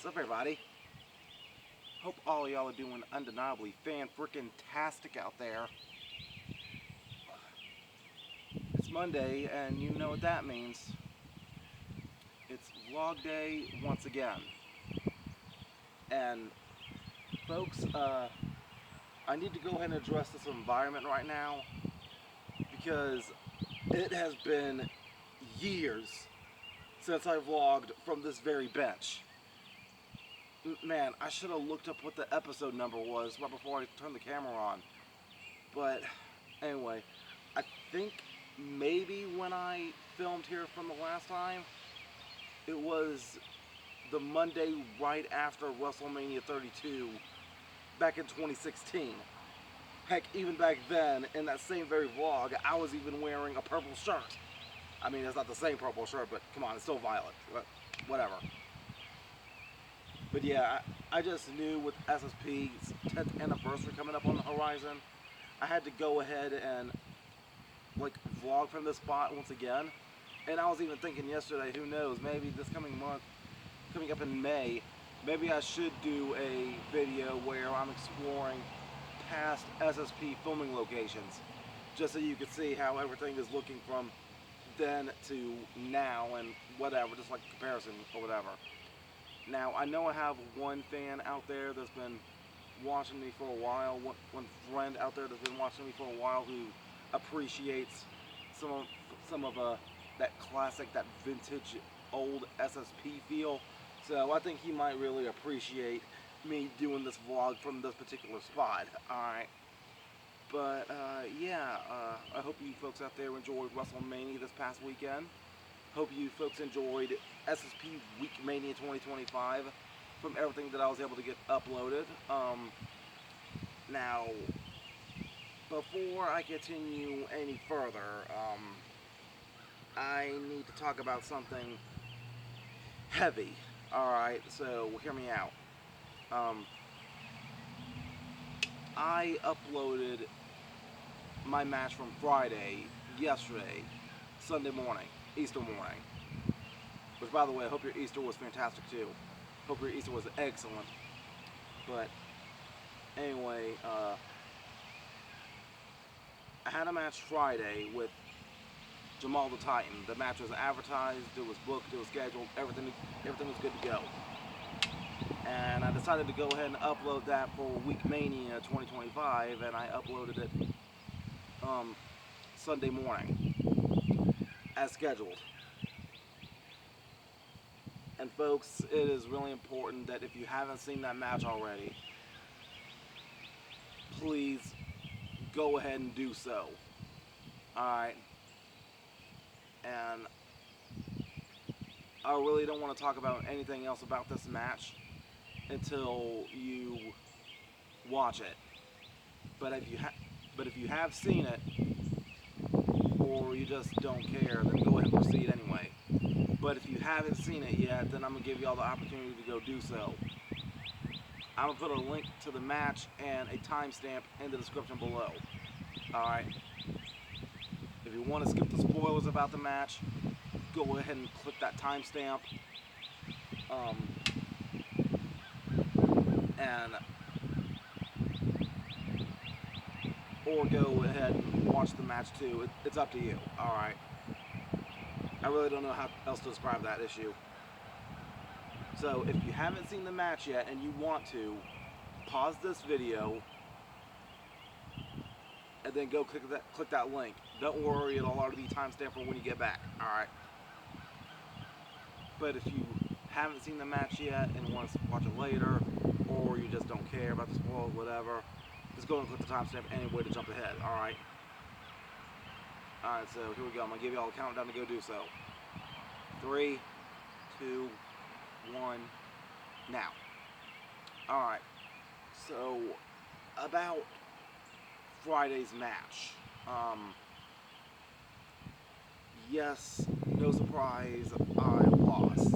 What's up, everybody? Hope all y'all are doing undeniably fan-freaking-tastic out there. It's Monday, and you know what that means. It's vlog day once again. And folks, I need to go ahead and address this environment right now because it has been years since I vlogged from this very bench. Man, I should have looked up what the episode number was right before I turned the camera on. But anyway, I think maybe when I filmed here from the last time, it was the Monday right after WrestleMania 32 back in 2016. Heck, even back then, in that same very vlog, I was even wearing a purple shirt. I mean, it's not the same purple shirt, but come on, it's still violet. But whatever. But yeah, I just knew with SSP's 10th anniversary coming up on the horizon, I had to go ahead and like vlog from this spot once again. And I was even thinking yesterday, who knows, maybe this coming month, coming up in May, maybe I should do a video where I'm exploring past SSP filming locations, just so you can see how everything is looking from then to now and whatever, just like a comparison or whatever. Now, I know I have one fan out there that's been watching me for a while, one friend out there that's been watching me for a while who appreciates some of that classic, that vintage old SSP feel. So I think he might really appreciate me doing this vlog from this particular spot. Alright. But yeah, I hope you folks out there enjoyed WrestleMania this past weekend. Hope you folks enjoyed SSP Week Mania 2025 from everything that I was able to get uploaded. Now, before I continue any further, I need to talk about something heavy. Alright, so hear me out. I uploaded my match from Friday, yesterday, Sunday morning, Easter morning. Which, by the way, I hope your Easter was fantastic too. Hope your Easter was excellent. But anyway, I had a match Friday with Jamal the Titan. The match was advertised, it was booked, it was scheduled, everything was good to go. And I decided to go ahead and upload that for Week Mania 2025, and I uploaded it Sunday morning as scheduled. And folks, it is really important that if you haven't seen that match already, please go ahead and do so. Alright. And I really don't want to talk about anything else about this match until you watch it. But if you have seen it, or you just don't care, then go ahead and proceed anyway. But if you haven't seen it yet, then I'm going to give you all the opportunity to go do so. I'm going to put a link to the match and a timestamp in the description below. Alright? If you want to skip the spoilers about the match, go ahead and click that timestamp. Or go ahead and watch the match too. It's up to you. Alright? I really don't know how else to describe that issue. So if you haven't seen the match yet and you want to, pause this video and then go click that link. Don't worry, it'll already be timestamped for when you get back. Alright? But if you haven't seen the match yet and want to watch it later, or you just don't care about the spoilers, whatever, just go and click the timestamp anyway to jump ahead. Alright? Alright, so here we go. I'm going to give you all a countdown to go do so. 3, 2, 1, now. Alright, so about Friday's match. Yes, no surprise, I lost.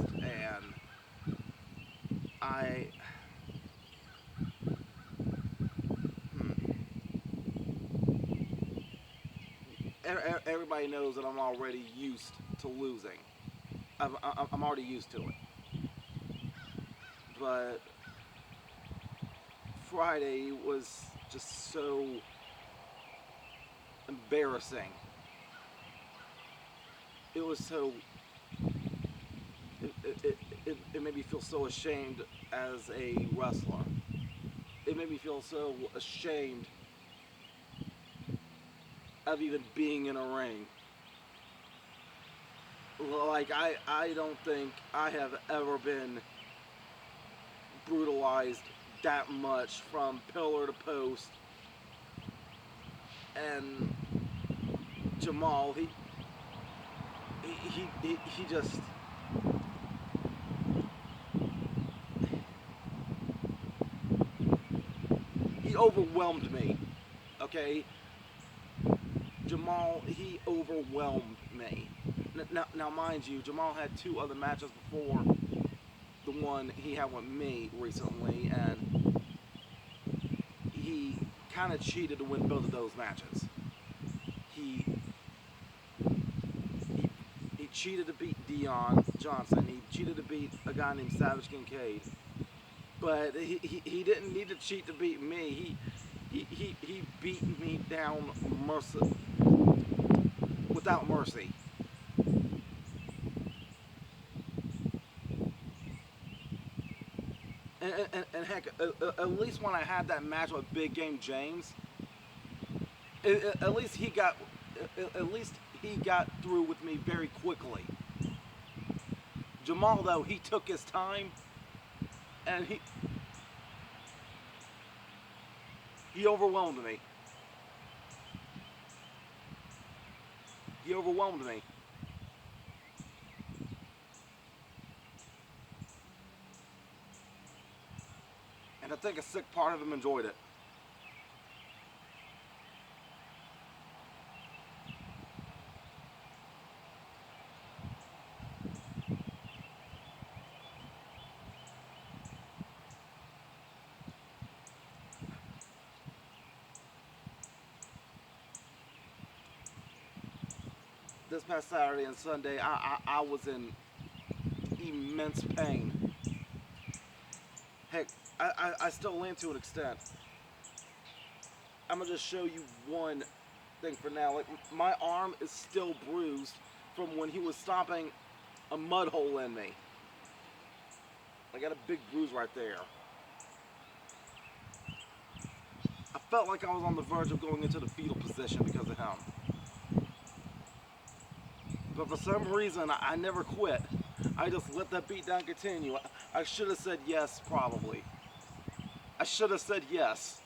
And everybody knows that I'm already used to losing. I'm already used to it. but Friday was just so embarrassing. It was so. It made me feel so ashamed as a wrestler. It made me feel so ashamed of even being in a ring. Like, I don't think I have ever been brutalized that much from pillar to post. And Jamal, he just, he overwhelmed me. Okay, Jamal, he overwhelmed me. Now, mind you, Jamal had 2 other matches before the one he had with me recently, and he kind of cheated to win both of those matches. He cheated to beat Dion Johnson. He cheated to beat a guy named Savage Kincaid. But he didn't need to cheat to beat me. He beat me down without mercy. And heck, at least when I had that match with Big Game James, at least he got through with me very quickly. Jamal, though, he took his time, and he overwhelmed me. He overwhelmed me. And I think a sick part of him enjoyed it. This past Saturday and Sunday, I was in immense pain. Heck, I still am to an extent. I'm gonna just show you one thing for now. Like, my arm is still bruised from when he was stomping a mud hole in me. I got a big bruise right there. I felt like I was on the verge of going into the fetal position because of him. But for some reason, I never quit. I just let that beatdown continue. I should have said yes, probably. I should have said yes.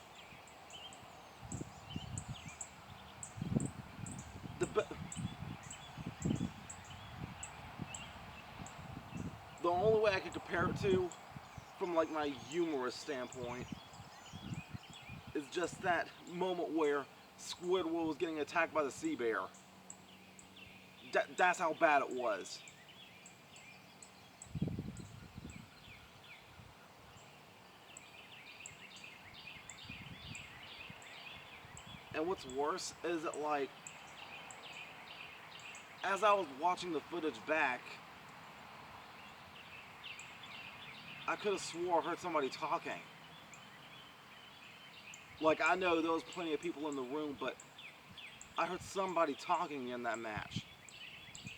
The only way I could compare it to, from like my humorous standpoint, is just that moment where Squidward was getting attacked by the sea bear. That's how bad it was. And what's worse is that, like, as I was watching the footage back, I could have swore I heard somebody talking. Like, I know there was plenty of people in the room, but I heard somebody talking in that match.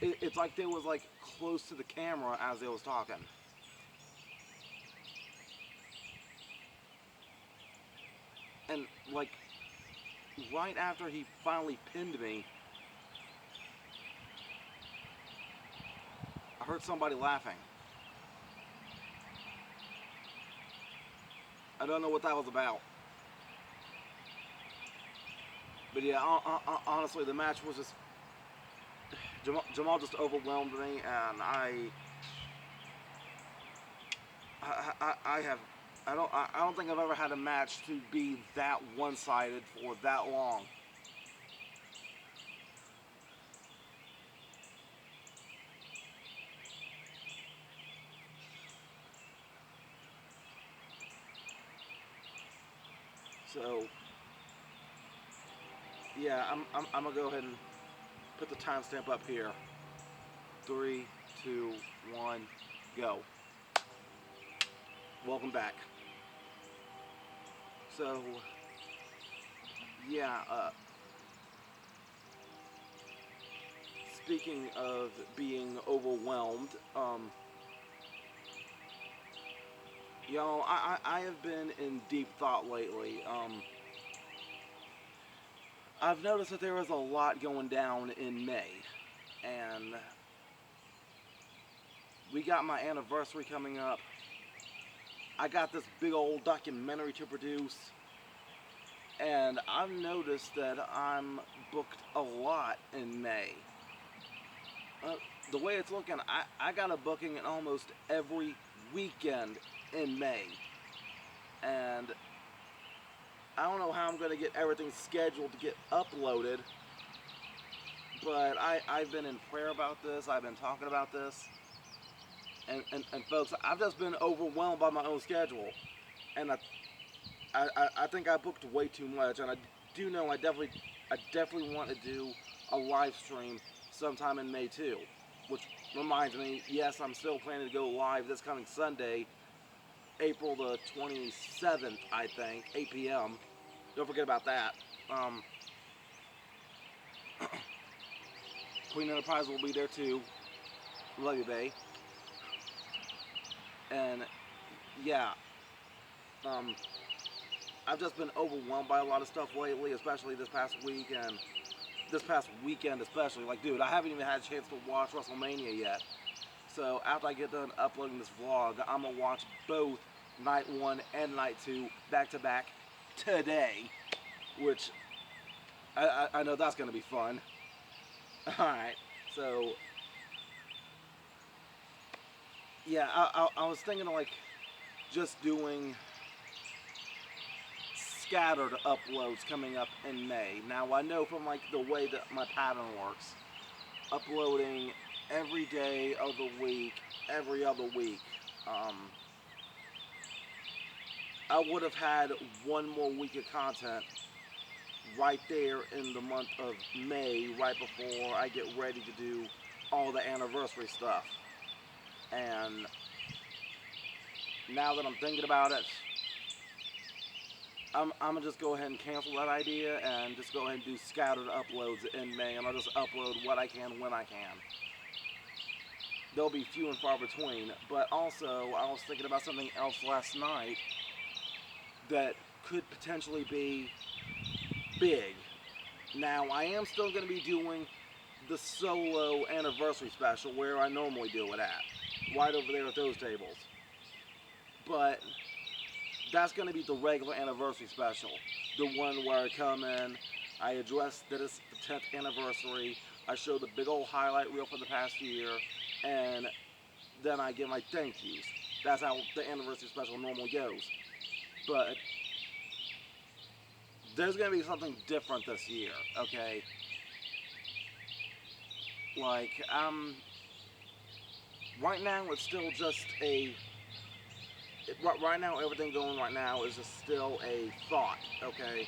It's like they was, like, close to the camera as they was talking. And, like, right after he finally pinned me, I heard somebody laughing. I don't know what that was about. But yeah, honestly, the match was just... Jamal just overwhelmed me, and I don't think I've ever had a match to be that one-sided for that long. So yeah, I'm gonna go ahead and put the timestamp up here. 3, 2, 1, go. Welcome back. So, yeah, speaking of being overwhelmed, I have been in deep thought lately. I've noticed that there is a lot going down in May, and we got my anniversary coming up. I got this big old documentary to produce, and I've noticed that I'm booked a lot in May. The way it's looking, I got a booking in almost every weekend in May, and I don't know how I'm going to get everything scheduled to get uploaded, but I've been in prayer about this. I've been talking about this, and folks, I've just been overwhelmed by my own schedule, and I think I booked way too much, and I do know I definitely want to do a live stream sometime in May too, which reminds me, yes, I'm still planning to go live this coming Sunday, April the 27th, I think, 8 p.m. Don't forget about that. Queen Enterprise will be there too. Love you, bae. And yeah, I've just been overwhelmed by a lot of stuff lately, especially this past week and this past weekend especially. Like, dude, I haven't even had a chance to watch WrestleMania yet. So after I get done uploading this vlog, I'm going to watch both Night 1 and Night 2 back to back today, which I know that's going to be fun. Alright, so yeah, I was thinking of like just doing scattered uploads coming up in May. Now I know from like the way that my pattern works, uploading every day of the week, every other week, I would have had one more week of content right there in the month of May, right before I get ready to do all the anniversary stuff. And now that I'm thinking about it, I'm gonna just go ahead and cancel that idea and just go ahead and do scattered uploads in May, and I'll just upload what I can when I can. They'll be few and far between, but also I was thinking about something else last night that could potentially be big. Now, I am still going to be doing the solo anniversary special where I normally do it at, right over there at those tables. But that's going to be the regular anniversary special, the one where I come in, I address that it's the 10th anniversary, I show the big old highlight reel for the past year, and then I give my thank yous. That's how the anniversary special normally goes. But there's going to be something different this year, okay? Like, right now it's still just right now everything going right now is just still a thought, okay?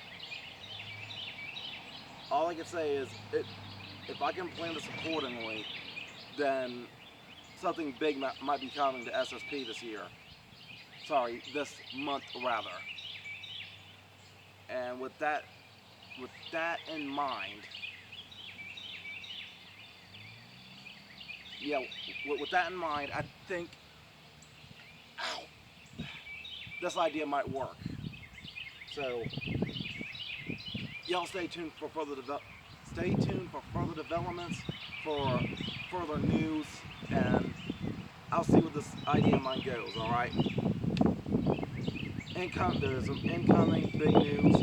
All I can say is, if I can plan this accordingly, then something big might be coming to SSP this year. Sorry, this month rather. And with that in mind, yeah, with that in mind, I think, this idea might work. So, y'all stay tuned for further developments, for further news, and I'll see where this idea of mine goes. All right. There's some incoming big news.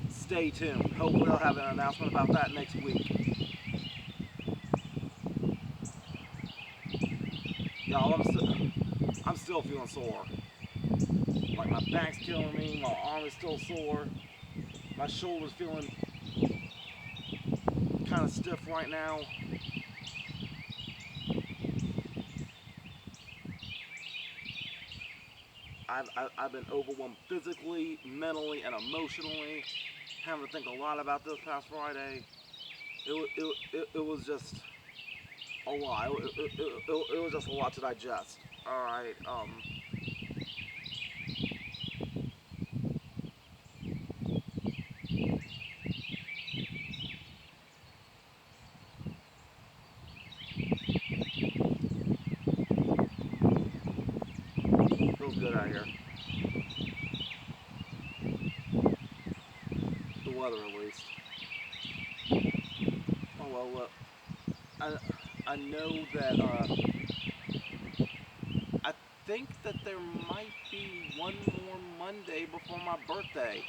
Stay tuned. Hopefully I'll have an announcement about that next week. Y'all, I'm still feeling sore. Like, my back's killing me, my arm is still sore, my shoulder's feeling kind of stiff right now. I've been overwhelmed physically, mentally, and emotionally. Having to think a lot about this past Friday. It was just a lot. It was just a lot to digest. All right. Feels good out here. The weather, at least. Oh well, look. I know that I think that there might be one more Monday before my birthday.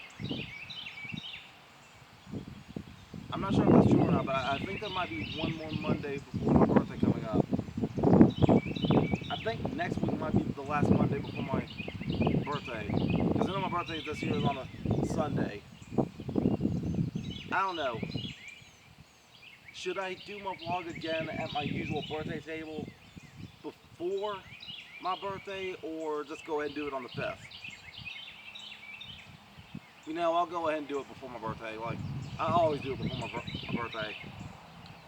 I'm not sure if that's true or not, but I think there might be one more Monday before my birthday coming up. I think next week might be the last Monday before my birthday. Because I know my birthday this year is on a Sunday. I don't know. Should I do my vlog again at my usual birthday table before my birthday, or just go ahead and do it on the 5th? You know, I'll go ahead and do it before my birthday. Like, I always do it before my birthday.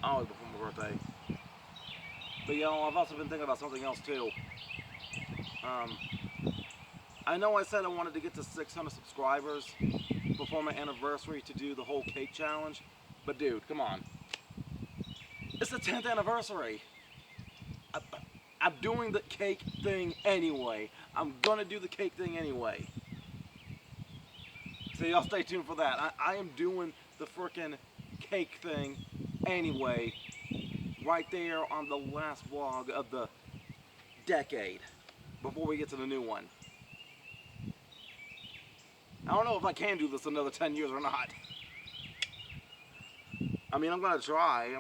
Always before my birthday. But you know, I've also been thinking about something else too. I know I said I wanted to get to 600 subscribers before my anniversary to do the whole cake challenge, but dude, come on. It's the 10th anniversary. I'm doing the cake thing anyway. I'm gonna do the cake thing anyway. So y'all stay tuned for that. I am doing the frickin' cake thing anyway, right there on the last vlog of the decade, before we get to the new one. I don't know if I can do this another 10 years or not. I mean, I'm gonna try.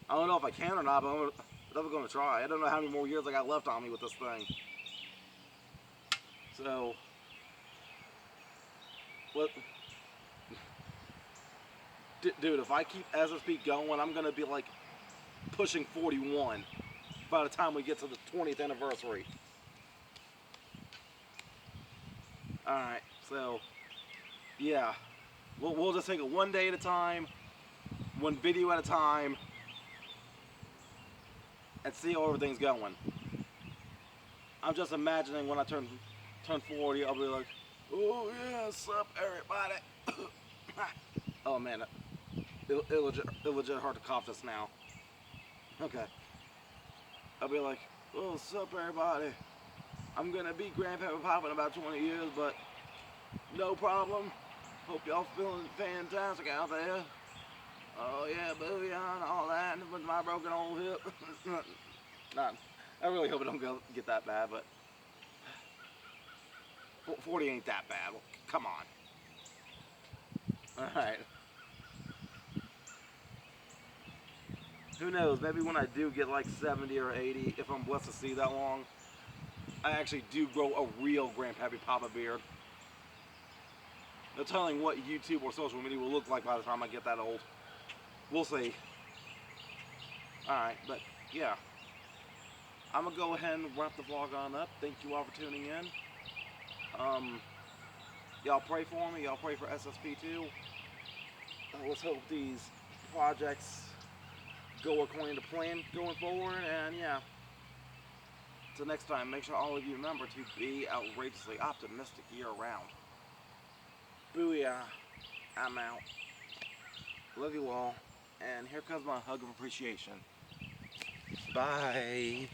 I don't know if I can or not, but I'm definitely gonna try. I don't know how many more years I got left on me with this thing. So, what? Dude, if I keep SSP going, I'm gonna be like pushing 41 by the time we get to the 20th anniversary. Alright, so, yeah. We'll just take it one day at a time, one video at a time, and see how everything's going. I'm just imagining when I turn 40, I'll be like, oh yeah, what's up everybody? Oh man, it legit hard to cough this now. Okay. I'll be like, oh, what's up everybody? I'm gonna be Grandpa Pop in about 20 years, but no problem. Hope y'all feeling fantastic out there. Oh yeah, booyah and all that with my broken old hip. Not, I really hope it don't get that bad, but 40 ain't that bad. Well, come on. Alright. Who knows, maybe when I do get like 70 or 80, if I'm blessed to see that long, I actually do grow a real Grandpappy Papa beard. No telling what YouTube or social media will look like by the time I get that old. We'll see. Alright, but yeah. I'm gonna go ahead and wrap the vlog on up. Thank you all for tuning in. Y'all pray for me. Y'all pray for SSP too. Let's hope these projects go according to plan going forward. And yeah. Till next time, make sure all of you remember to be outrageously optimistic year-round. Booyah. I'm out. Love you all. And here comes my hug of appreciation. Bye.